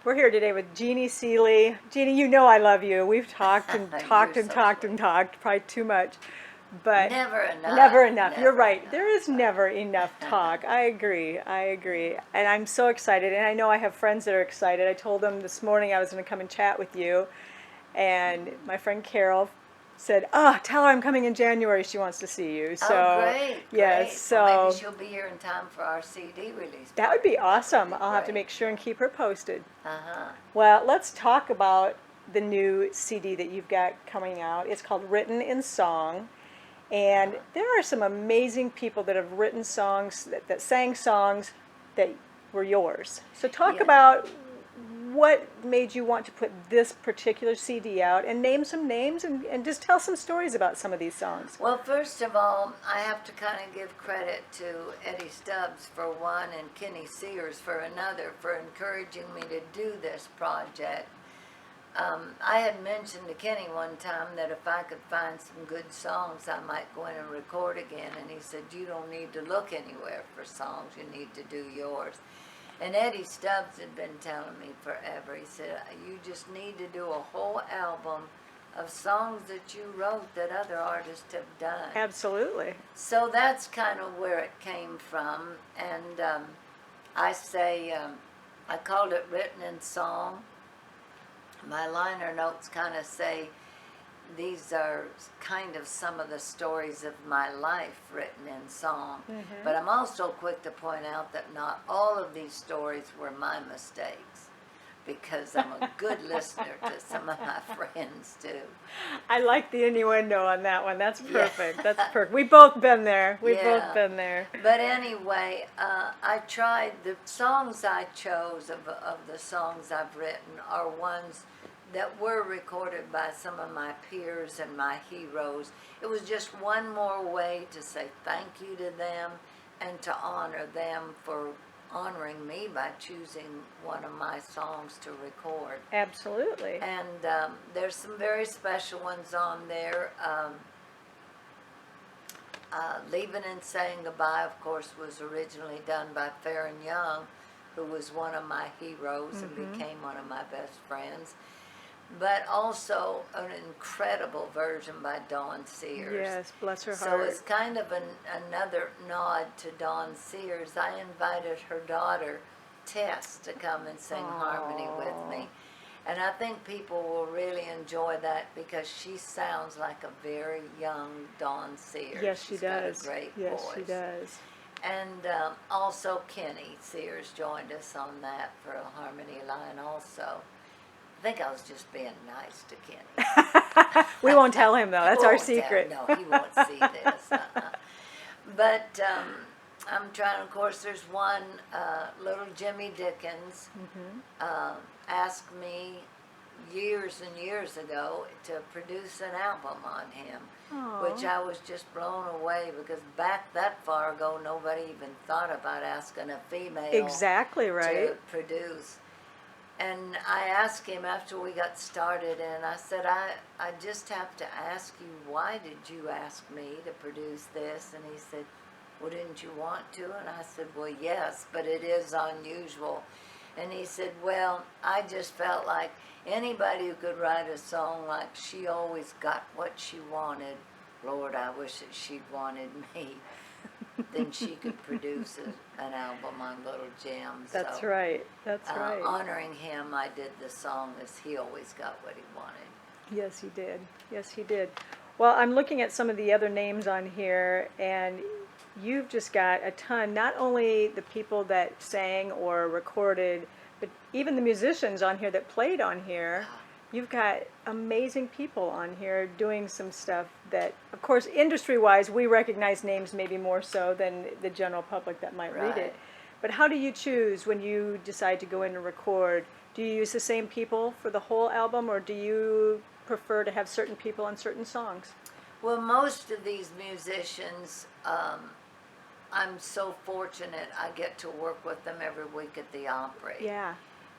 We're here today with Jeannie Seeley. Jeannie, you know I love you. We've talked and talked You're and so talked sweet. and talked, probably too much. But Never enough. never enough. You're Never right. There enough. is never enough talk. I agree. I agree. And I'm so excited. And I know I have friends that are excited. I told them this morning I was going to come and chat with you. And my friend Carol said, tell her I'm coming in January. She wants to see you. Oh, So, great, yes. great. So Well, maybe she'll be here in time for our CD release that would party. be awesome. That would be I'll have to great. make sure and keep her posted. Uh-huh. Well, let's talk about the new CD that you've got coming out. It's called Written in Song. And there are some amazing people that have written songs, that sang songs that were yours. So talk Yeah. about what made you want to put this particular CD out, and name some names, and just tell some stories about some of these songs. Well, first of all, I have to kind of give credit to Eddie Stubbs for one and Kenny Sears for another for encouraging me to do this project. I had mentioned to Kenny one time that if I could find some good songs, I might go in and record again. And he said, you don't need to look anywhere for songs. You need to do yours. And Eddie Stubbs had been telling me forever. He said, you just need to do a whole album of songs that you wrote that other artists have done. Absolutely. So that's kind of where it came from. And I called it Written in Song. My liner notes kind of say these are kind of some of the stories of my life written in song. Mm-hmm. But I'm also quick to point out that not all of these stories were my mistakes, because I'm a good listener to some of my friends too. I like the innuendo on that one. That's perfect. Yeah. That's perfect. We've both been there. We've Yeah. both been there. But anyway, I tried, the songs I chose of the songs I've written are ones that were recorded by some of my peers and my heroes. It was just one more way to say thank you to them and to honor them for honoring me by choosing one of my songs to record. Absolutely. And there's some very special ones on there. Leaving and Saying Goodbye, of course, was originally done by Farron Young, who was one of my heroes and became one of my best friends. But also an incredible version by Dawn Sears. Yes, bless her So heart. it's kind of another nod to Dawn Sears. I invited her daughter, Tess, to come and sing harmony with me. And I think people will really enjoy that because she sounds like a very young Dawn Sears. Yes, she She's does. got a great Yes, voice. she does. And also Kenny Sears joined us on that for a harmony line also. I think I was just being nice to Kenny. We won't tell him though. That's our Won't tell- secret. No, he won't see this. But I'm trying, of course, there's one, little Jimmy Dickens asked me years and years ago to produce an album on him, which I was just blown away because back that far ago, nobody even thought about asking a female Exactly right. to produce. And I asked him after we got started, and I said, I just have to ask you, why did you ask me to produce this? And he said, well, didn't you want to? And I said, well, yes, but it is unusual. And he said, well, I just felt like anybody who could write a song like She Always Got What She Wanted, Lord, I wish that she'd wanted me. Then she could produce an album on Little Gems. That's So, right. That's right. honoring him, I did the song as He Always Got What He Wanted. Yes, he did. Yes, he did. Well, I'm looking at some of the other names on here, and you've just got a ton, not only the people that sang or recorded, but even the musicians on here that played on here. You've got amazing people on here doing some stuff that, of course, industry-wise, we recognize names maybe more so than the general public that might read it. Right. But how do you choose when you decide to go in and record? Do you use the same people for the whole album, or do you prefer to have certain people on certain songs? Well, most of these musicians, I'm so fortunate I get to work with them every week at the Opry. Yeah.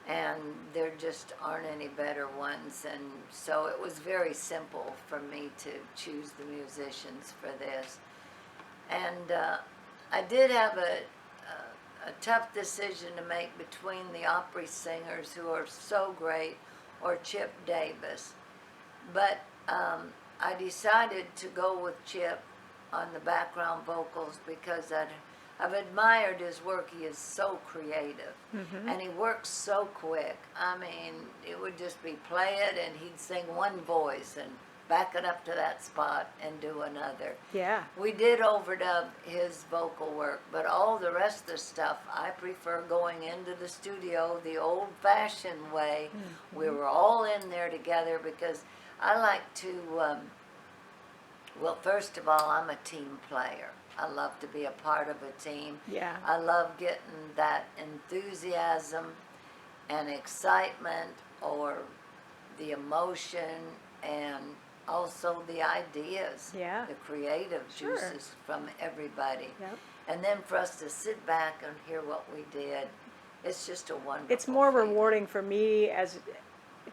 And there just aren't any better ones, and so it was very simple for me to choose the musicians for this. And I did have a tough decision to make between the Opry singers, who are so great, or Chip Davis. But I decided to go with Chip on the background vocals because I've admired his work. He is so creative, and he works so quick. I mean, it would just be play it, and he'd sing one voice and back it up to that spot and do another. Yeah. We did overdub his vocal work, but all the rest of the stuff, I prefer going into the studio the old-fashioned way. We were all in there together because I like to, well, first of all, I'm a team player. I love to be a part of a team. Yeah. I love getting that enthusiasm and excitement, or the emotion, and also the ideas, Yeah. the creative Sure. juices from everybody. Yep. And then for us to sit back and hear what we did, it's just a wonderful It's more feeling. rewarding for me as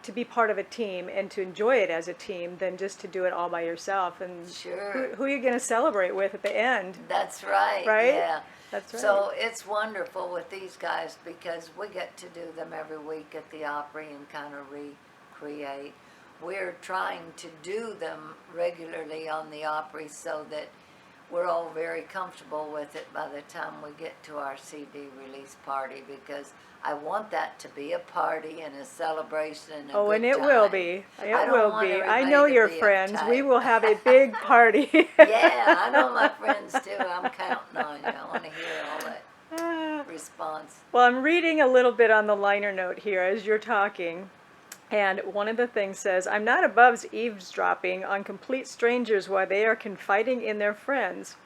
to be part of a team and to enjoy it as a team than just to do it all by yourself. And Sure. who are you going to celebrate with at the end? That's right. Right? Yeah. That's right. So it's wonderful with these guys because we get to do them every week at the Opry and kind of recreate. We're trying to do them regularly on the Opry so that we're all very comfortable with it by the time we get to our CD release party, because I want that to be a party and a celebration and a Oh, good and it time. will be. I It don't will want be. I everybody know to your be friends. We uptight. will have a big party. Yeah, I know my friends too. I'm counting on you. I want to hear all that response. Well, I'm reading a little bit on the liner note here as you're talking. And one of the things says, I'm not above eavesdropping on complete strangers while they are confiding in their friends.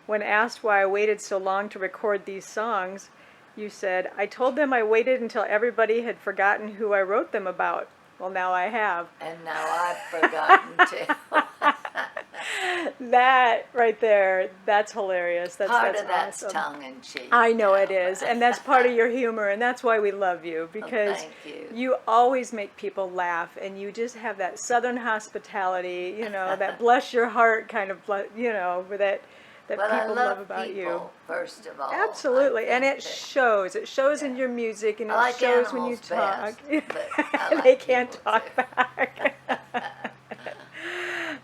When asked why I waited so long to record these songs, you said, I told them I waited until everybody had forgotten who I wrote them about. Well, now I have. And now I've forgotten too. That right there, that's hilarious. That's Part of that's awesome. tongue in cheek. I know it is, and that's part of your humor, and that's why we love you, because thank you. you always make people laugh, and you just have that Southern hospitality, you know, that bless your heart kind of, you know, that Well, I people love about people, you. first of all. Absolutely, I and think it that- shows. It shows in your music, and I it like shows when you animals talk. best, but I like They can't people talk too. back.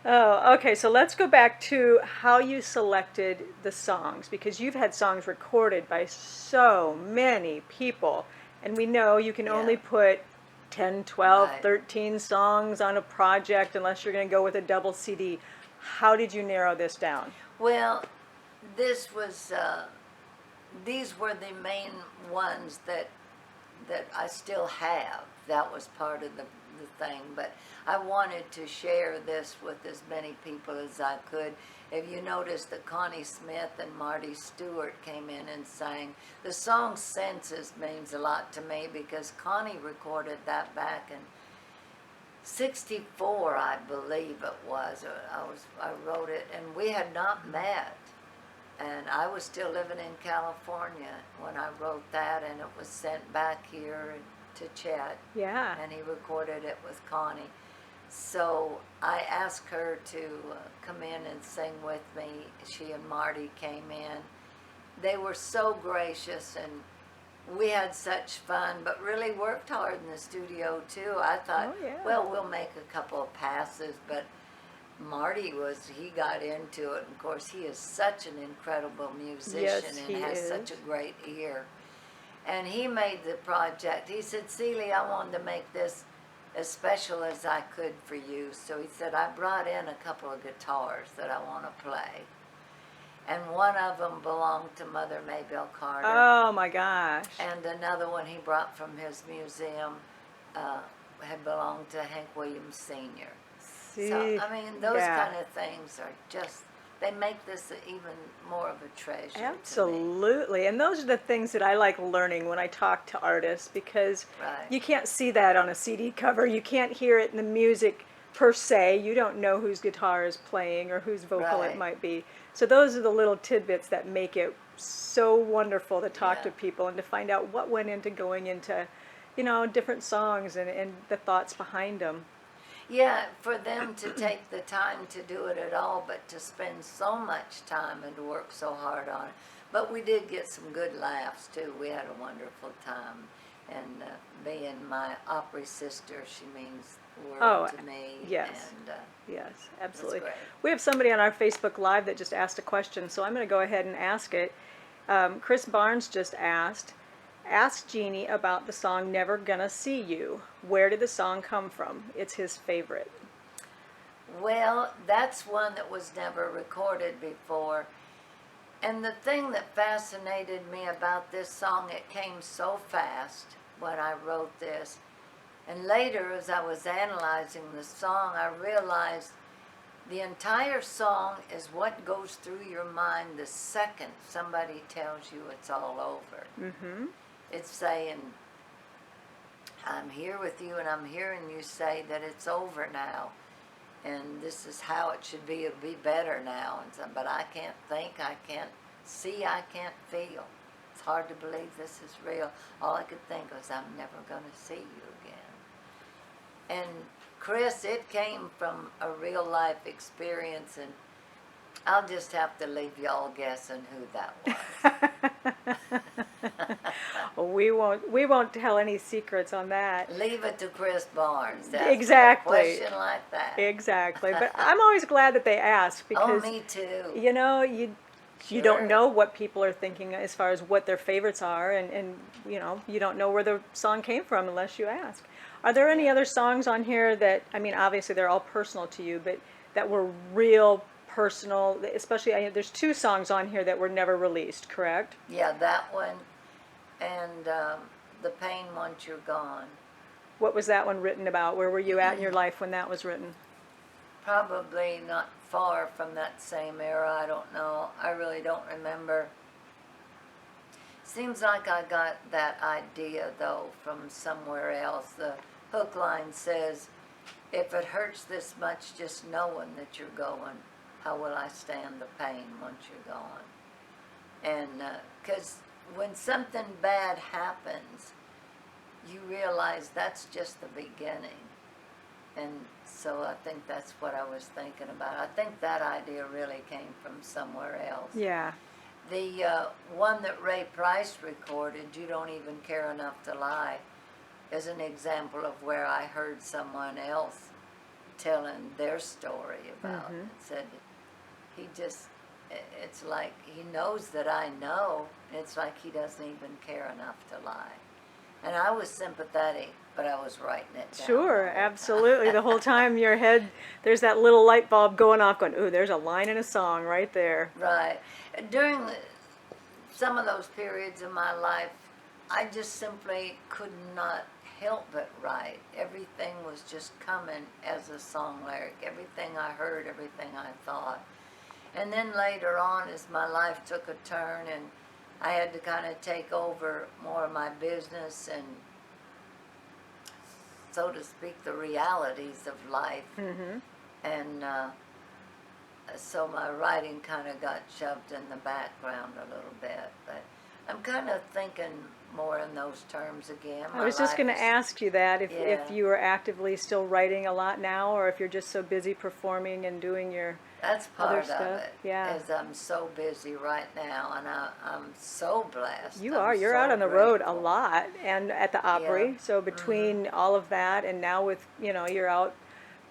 Oh, okay, so let's go back to how you selected the songs, because you've had songs recorded by so many people, and we know you can only Yeah. put 10, 12, Right. 13 songs on a project unless you're going to go with a double CD. How did you narrow this down? Well, this was, these were the main ones that I still have. That was part of the thing, but I wanted to share this with as many people as I could. If you notice that Connie Smith and Marty Stewart came in and sang, the song Senses means a lot to me because Connie recorded that back in 64, I believe it was. I wrote it, and we had not met. And I was still living in California when I wrote that, and it was sent back here to Chet, Yeah. and he recorded it with Connie. So I asked her to come in and sing with me. She and Marty came in. They were so gracious, and we had such fun, but really worked hard in the studio too. I thought, Oh, yeah. well, we'll make a couple of passes, but Marty he got into it. Of course, he is such an incredible musician Yes, and he has is. such a great ear. And he made the project. He said, Celie, I wanted to make this as special as I could for you. So he said, I brought in a couple of guitars that I want to play. And one of them belonged to Mother Maybelle Carter. Oh my gosh. And another one he brought from his museum had belonged to Hank Williams Sr. See, So, I mean, those yeah. kind of things are just, they make this even more of a treasure to me. Absolutely. And those are the things that I like learning when I talk to artists, because Right. you can't see that on a CD cover. You can't hear it in the music per se. You don't know whose guitar is playing or whose vocal it Right. might be. So those are the little tidbits that make it so wonderful to talk to Yeah. people and to find out what went into going into, you know, different songs and the thoughts behind them. Yeah, for them to take the time to do it at all, but to spend so much time and to work so hard on it. But we did get some good laughs too. We had a wonderful time. And me and my Opry sister, she means the world to me. Yes. And, Yes, absolutely. great. We have somebody on our Facebook Live that just asked a question, so I'm going to go ahead and ask it. Chris Barnes just asked, ask Jeannie about the song Never Gonna See You. Where did the song come from? It's his favorite. Well, that's one that was never recorded before. And the thing that fascinated me about this song, it came so fast when I wrote this. And later, as I was analyzing the song, I realized the entire song is what goes through your mind the second somebody tells you it's all over. Mm-hmm. It's saying, I'm here with you and I'm hearing you say that it's over now. And this is how it should be. It'll be better now. And so, but I can't think, I can't see, I can't feel. It's hard to believe this is real. All I could think was, I'm never going to see you again. And Chris, it came from a real life experience, and I'll just have to leave y'all guessing who that was. We won't tell any secrets on that. Leave it to Chris Barnes. Exactly. A question like that. Exactly. But I'm always glad that they ask because Oh, me too. you know, you Sure. don't know what people are thinking as far as what their favorites are, and you know, you don't know where the song came from unless you ask. Are there any other songs on here that, I mean, obviously they're all personal to you, but that were real personal, especially, there's 2 songs on here that were never released, correct? Yeah, that one and The Pain Once You're Gone. What was that one written about? Where were you at in your life when that was written? Probably not far from that same era. I don't know. I really don't remember. Seems like I got that idea, though, from somewhere else. The hook line says, if it hurts this much just knowing that you're going, how will I stand the pain once you're gone? And because when something bad happens, you realize that's just the beginning. And so I think that's what I was thinking about. I think that idea really came from somewhere else. Yeah. The one that Ray Price recorded, You Don't Even Care Enough to Lie, is an example of where I heard someone else telling their story about it. Said he just, it's like he knows that I know, and it's like he doesn't even care enough to lie. And I was sympathetic, but I was writing it down. Sure, absolutely. The whole time in your head, there's that little light bulb going off going, ooh, there's a line in a song right there. Right. During some of those periods of my life, I just simply could not help but write. Everything was just coming as a song lyric. Everything I heard, everything I thought. And then later on, as my life took a turn and I had to kind of take over more of my business and, so to speak, the realities of life. And so my writing kind of got shoved in the background a little bit. But I'm kind of thinking more in those terms again. I was just going to ask you that, if Yeah. you are actively still writing a lot now, or if you're just so busy performing and doing your That's other part of stuff. it. Yeah. Is I'm so busy right now, and I'm so blessed. You I'm are. You're so out on the road a grateful. lot, and at the Opry. Yeah. So between all of that, and now with, you know, you're out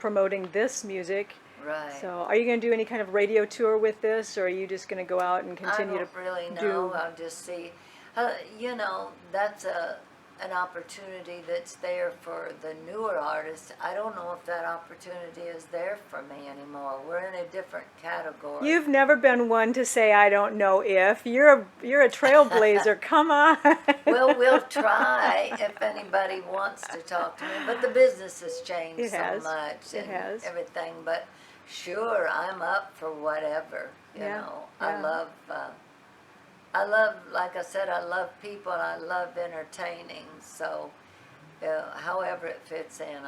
promoting this music. Right. So are you going to do any kind of radio tour with this, or are you just going to go out and continue I don't to really do? know. I'll just see. You know, that's an opportunity that's there for the newer artists. I don't know if that opportunity is there for me anymore. We're in a different category. You've never been one to say I don't know if. You're a trailblazer. Come on. Well, we'll try if anybody wants to talk to me. But the business has changed It has. so much It and has. everything. But sure, I'm up for whatever. You Yeah, know, yeah. I love, like I said, I love people and I love entertaining. So, however it fits in,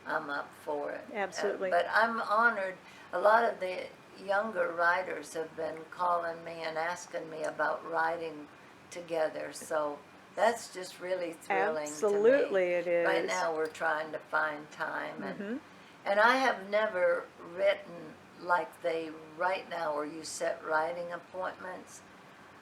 I'm up for it. Absolutely. But I'm honored. A lot of the younger writers have been calling me and asking me about writing together. So that's just really thrilling Absolutely to me. it is. Right now we're trying to find time. And I have never written like they right now where you set writing appointments.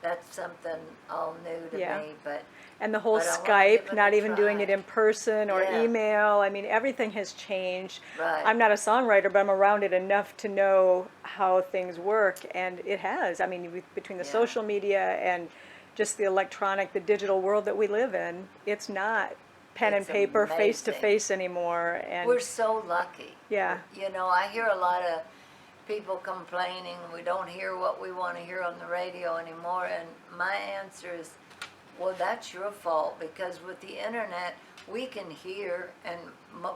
That's something all new to Yeah. me, but And the whole But I wanna give Skype, it not a even doing it try. in person or Yeah. email. I mean, everything has changed. right. I'm not a songwriter, but I'm around it enough to know how things work, and it has. I mean, between the Yeah. social media and just the electronic, the digital world that we live in, it's not pen and It's paper, face to amazing. face anymore. And We're so lucky. yeah, You know, I hear a lot of people complaining we don't hear what we want to hear on the radio anymore, and my answer is, well, that's your fault, because with the internet we can hear and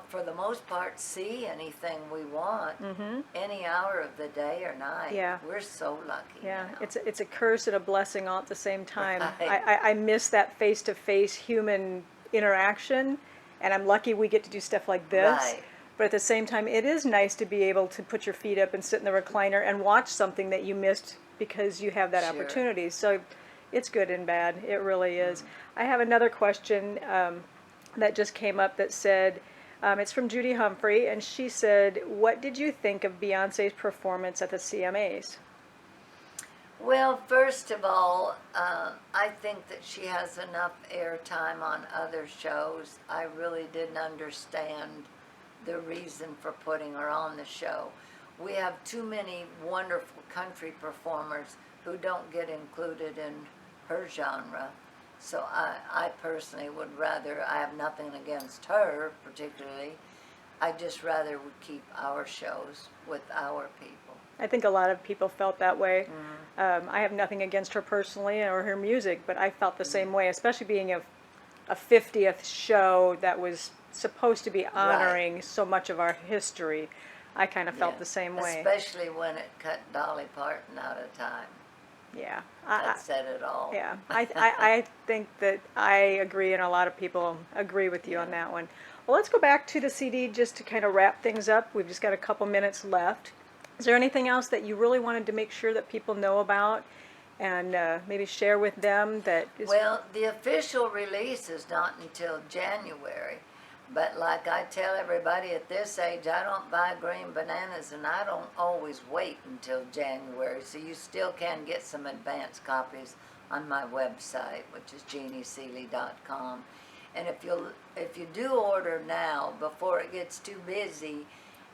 for the most part see anything we want any hour of the day or night. Yeah. We're so lucky. yeah, now. it's a curse and a blessing all at the same time. Right. I miss that face to face human interaction, and I'm lucky we get to do stuff like this. Right. But at the same time, it is nice to be able to put your feet up and sit in the recliner and watch something that you missed because you have that Sure. opportunity. So it's good and bad. It really is. I have another question that just came up that said, it's from Judy Humphrey, and she said, what did you think of Beyonce's performance at the CMAs? Well, first of all, I think that she has enough airtime on other shows. I really didn't understand the reason for putting her on the show. We have too many wonderful country performers who don't get included in her genre. So I personally would rather, I have nothing against her particularly, I just rather would keep our shows with our people. I think a lot of people felt that way. I have nothing against her personally or her music, but I felt the same way, especially being a 50th show that was supposed to be honoring so much of our history. I kind of felt Yeah. the same way. Especially when it cut Dolly Parton out of time. Yeah. That said it all. Yeah, I think that I agree, and a lot of people agree with you on that one. Well, let's go back to the CD just to kind of wrap things up. We've just got a couple minutes left. Is there anything else that you really wanted to make sure that people know about and maybe share with them that is... Well, the official release is not until January. But like I tell everybody at this age, I don't buy green bananas, and I don't always wait until January. So you still can get some advance copies on my website, which is jeannieseely.com. And if you do order now, before it gets too busy,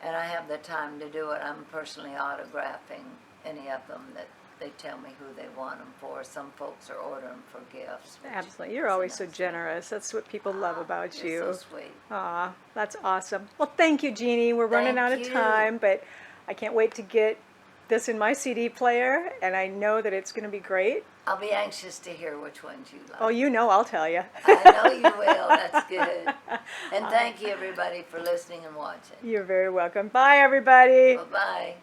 and I have the time to do it, I'm personally autographing any of them that they tell me who they want them for. Some folks are ordering for gifts. Absolutely. You're always so generous. That's what people love about you. You're so sweet. Aw, that's awesome. Well, thank you, Jeannie. We're running out of Thank you. time, but I can't wait to get this in my CD player, and I know that it's going to be great. I'll be anxious to hear which ones you like. Oh, you know I'll tell you. I know you will. That's good. And thank you, everybody, for listening and watching. You're very welcome. Bye, everybody. Bye-bye.